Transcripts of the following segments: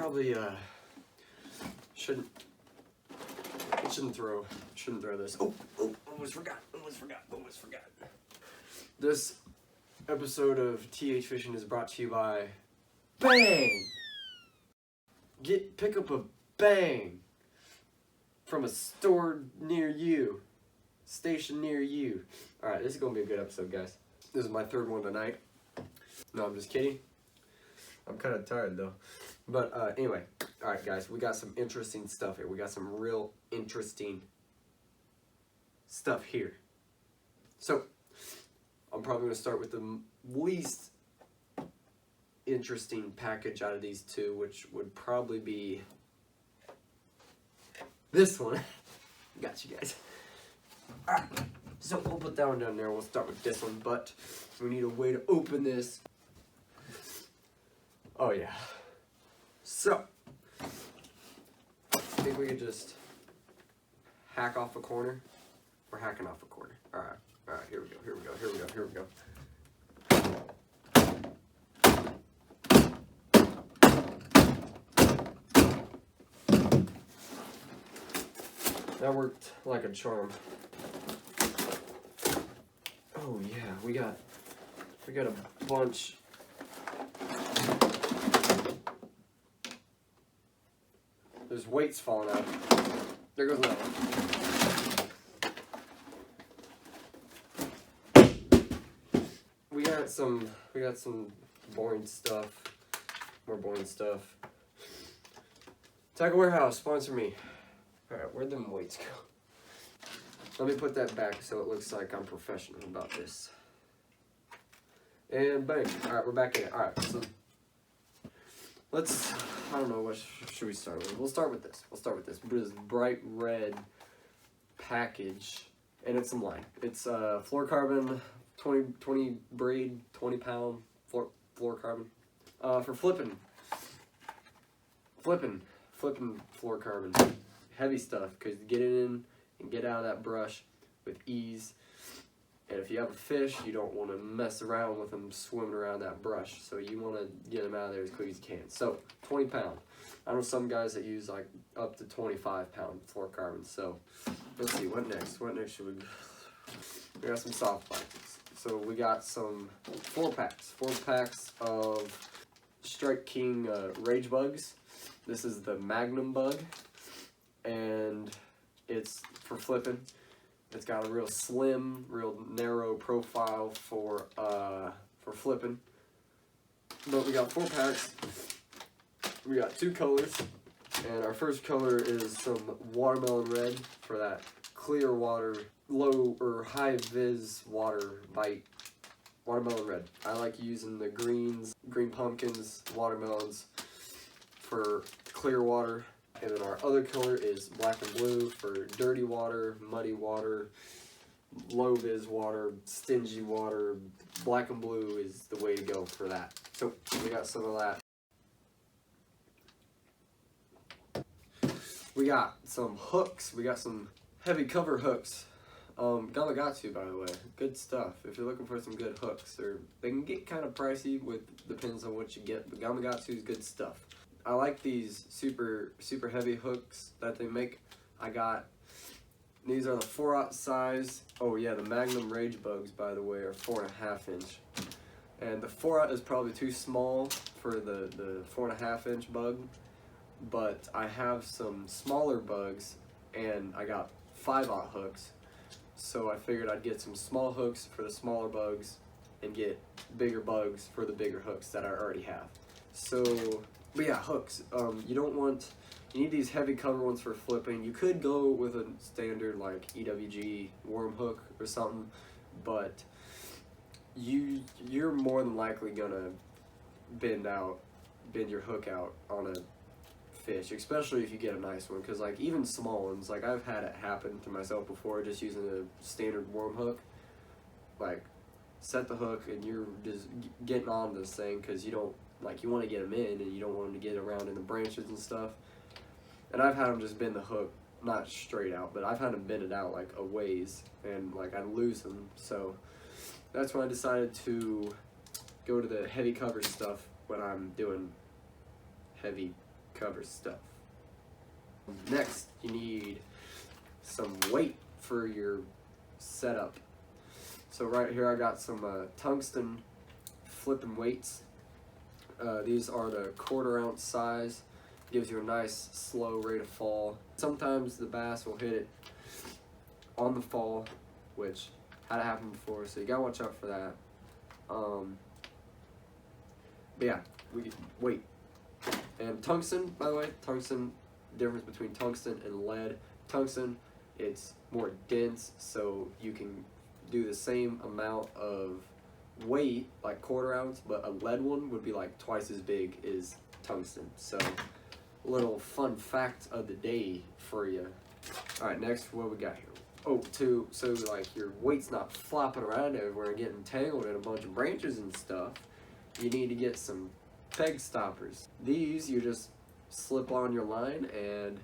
probably shouldn't throw this. Oh, almost forgot. This episode of TH Fishing is brought to you by Bang. Pick up a Bang from a store near you, station near you. All right, this is gonna be a good episode, guys. This is my third one tonight. No, I'm just kidding. I'm kind of tired though. But anyway, all right, guys, we got some interesting stuff here. We got some real interesting stuff here. So, I'm probably going to start with the least interesting package out of these two, which would probably be this one. Got you guys. All right, so we'll put that one down there. We'll start with this one, but we need a way to open this. Oh, yeah. So, I think we could just hack off a corner. We're hacking off a corner. All right, here we go. That worked like a charm. Oh yeah, we got a bunch. There's weights falling out. There goes another one. We got some boring stuff. More boring stuff. Tackle Warehouse, sponsor me. Alright, where'd them weights go? Let me put that back so it looks like I'm professional about this. And bang. Alright, we're back in it. Alright, so let's, I don't know, what should we start with? We'll start with this. This bright red package, and it's some line. It's fluorocarbon, 20 braid, 20 pound fluorocarbon. For flipping fluorocarbon. Heavy stuff, because you get it in and get out of that brush with ease. And if you have a fish, you don't want to mess around with them swimming around that brush. So you want to get them out of there as quick as you can. So, 20 pound. I know some guys that use like up to 25 pound fluorocarbon. So, let's see, what next? What next should we... We got some soft plastics. So we got some 4 packs of Strike King Rage Bugs. This is the Magnum bug. And it's for flipping. It's got a real slim, real narrow profile for flipping. But we got 4 packs. We got 2 colors, and our first color is some watermelon red for that clear water, low or high vis water bite. Watermelon red. I like using the greens, green pumpkins, watermelons for clear water. And then our other color is black and blue for dirty water, muddy water, low vis water, stingy water. Black and blue is the way to go for that. So we got some of that. We got some hooks. We got some heavy cover hooks. Gamakatsu, by the way, good stuff. If you're looking for some good hooks, they can get kind of pricey. Depends on what you get, but Gamakatsu is good stuff. I like these super heavy hooks that they make. These are the 4/0 size. Oh yeah, the Magnum Rage Bugs, by the way, are 4.5 inch. And the 4/0 is probably too small for the 4.5 inch bug. But I have some smaller bugs, and I got 5/0 hooks. So I figured I'd get some small hooks for the smaller bugs and get bigger bugs for the bigger hooks that I already have. So, but yeah, hooks. You need these heavy cover ones for flipping. You could go with a standard like EWG worm hook or something, but you're more than likely gonna bend your hook out on a fish, especially if you get a nice one, because like even small ones, like I've had it happen to myself before just using a standard worm hook. Like, set the hook and you're just getting on this thing because you don't, like, you want to get them in and you don't want them to get around in the branches and stuff. And I've had them just bend the hook, not straight out, but I've had them bend it out like a ways, and like I lose them. So that's when I decided to go to the heavy cover stuff when I'm doing heavy cover stuff. Next, you need some weight for your setup. So right here I got some tungsten flipping weights. These are the 1/4 ounce size. Gives you a nice slow rate of fall. Sometimes the bass will hit it on the fall, which had happened before, so you gotta watch out for that. But yeah, weight. And tungsten, by the way, tungsten, difference between tungsten and lead. Tungsten, it's more dense, so you can do the same amount of weight, like 1/4 ounce, but a lead one would be like twice as big as tungsten. So, little fun fact of the day for you. All right, next, what we got here? Oh, so like your weight's not flopping around everywhere and getting tangled in a bunch of branches and stuff, you need to get some peg stoppers. These you just slip on your line and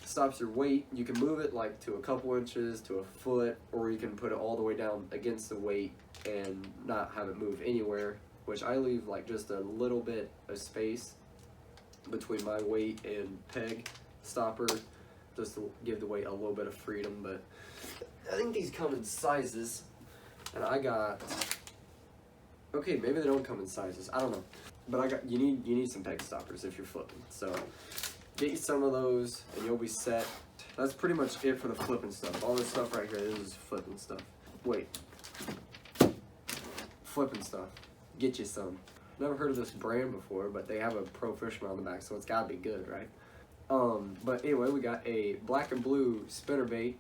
stops your weight. You can move it like to a couple inches to a foot, or you can put it all the way down against the weight and not have it move anywhere, which I leave like just a little bit of space between my weight and peg stopper just to give the weight a little bit of freedom. But I think these come in sizes, and I got, okay, maybe they don't come in sizes, I don't know, but I got, you need some peg stoppers if you're flipping. So get you some of those and you'll be set. That's pretty much it for the flipping stuff. All this stuff right here, this is flipping stuff. Wait, flipping stuff, get you some. Never heard of this brand before, but they have a Pro Fisherman on the back, so it's gotta be good, right? But anyway, we got a black and blue spinnerbait.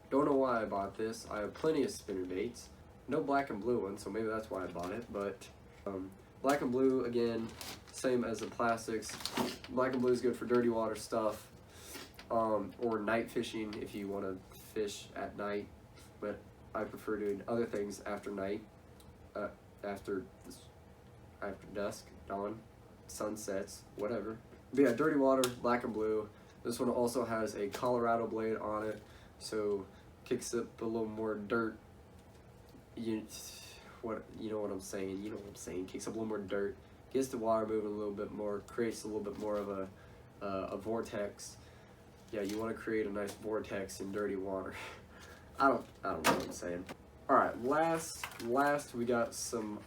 Don't know why I bought this. I have plenty of spinnerbaits. No black and blue one, so maybe that's why I bought it. But black and blue, again, same as the plastics. Black and blue is good for dirty water stuff, or night fishing if you want to fish at night. But I prefer doing other things after night, after dusk, dawn, sunsets, whatever. But yeah, dirty water, black and blue. This one also has a Colorado blade on it, so kicks up a little more dirt. You know what I'm saying? You know what I'm saying? Kicks up a little more dirt, gets the water moving a little bit more, creates a little bit more of a vortex. Yeah, you want to create a nice vortex in dirty water. I don't know what I'm saying. All right, last we got some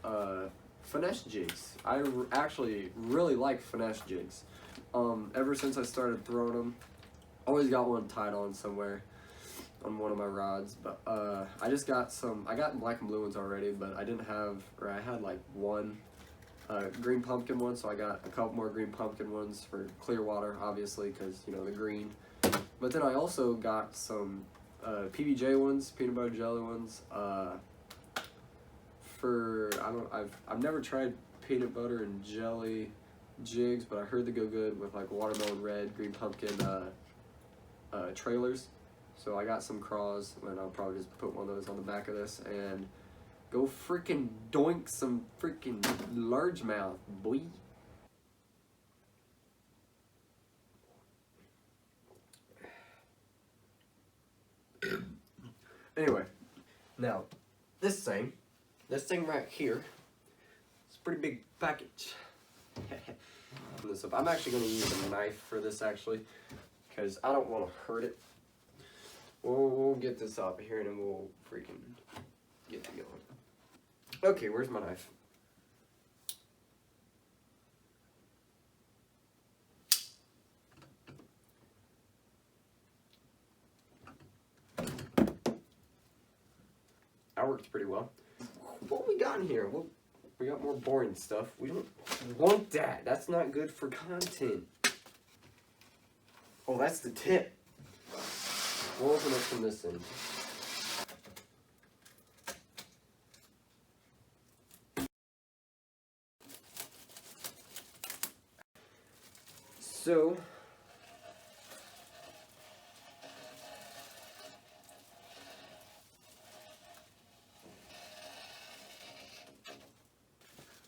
finesse jigs. I actually really like finesse jigs. Ever since I started throwing them, always got one tied on somewhere on one of my rods. But I just got some. I got black and blue ones already, but I didn't have, or I had like one green pumpkin one, so I got a couple more green pumpkin ones for clear water, obviously, because you know the green. But then I also got some PBJ ones, peanut butter jelly ones. I've never tried peanut butter and jelly jigs, but I heard they go good with like watermelon red, green pumpkin trailers. So I got some craws, and I'll probably just put one of those on the back of this and go freaking doink some freaking largemouth, boy. Anyway, now this thing right here, it's a pretty big package. This up. I'm actually going to use a knife for this actually, because I don't want to hurt it. We'll get this up here and then we'll freaking get it going. Okay, where's my knife? That worked pretty well. What we got in here? Well, we got more boring stuff. We don't want that. That's not good for content. Oh, that's the tip. We'll open it from this end. So,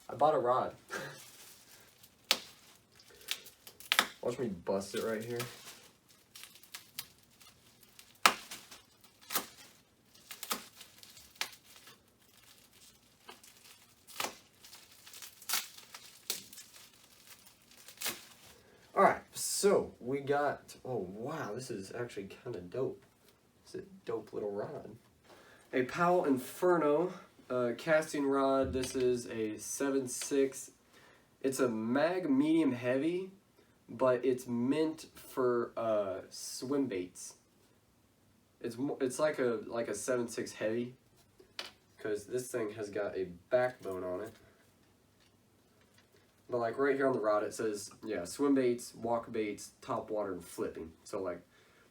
I bought a rod. Watch me bust it right here. Alright, So we got, oh wow, this is actually kind of dope. It's a dope little rod. A Powell Inferno casting rod. This is a 7/6. It's a mag medium heavy, but it's meant for swim baits. It's like a 7/6 heavy, because this thing has got a backbone on it. But like right here on the rod it says, yeah, swim baits, walk baits, top water, and flipping. So like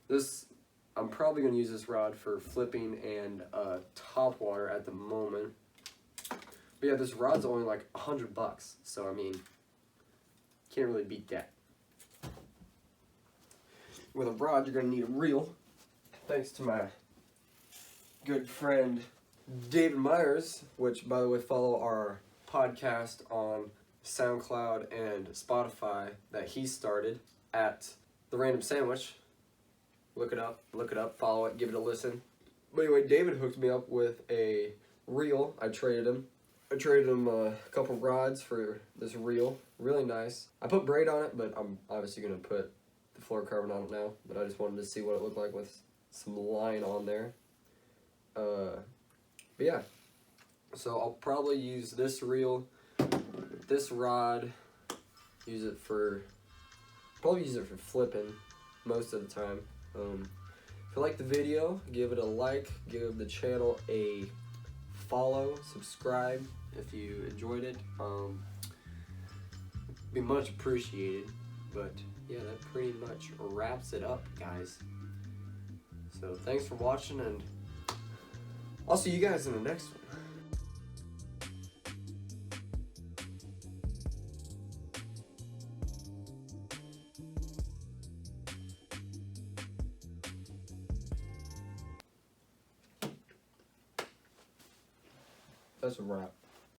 this, I'm probably gonna use this rod for flipping and top water at the moment. But yeah, this rod's only like $100, so I mean, can't really beat that. With a rod, you're gonna need a reel. Thanks to my good friend David Myers, which by the way, follow our podcast on SoundCloud and Spotify that he started at The Random Sandwich. Look it up, follow it, give it a listen. But anyway, David hooked me up with a reel. I traded him a couple rods for this reel. Really nice. I put braid on it, but I'm obviously gonna put the fluorocarbon on it now. But I just wanted to see what it looked like with some line on there. But yeah, so I'll probably use this reel, this rod, probably use it for flipping most of the time. If you like the video, give it a like, give the channel a follow, subscribe if you enjoyed it. Be much appreciated. But yeah, that pretty much wraps it up, guys. So thanks for watching, and I'll see you guys in the next one. That's a wrap.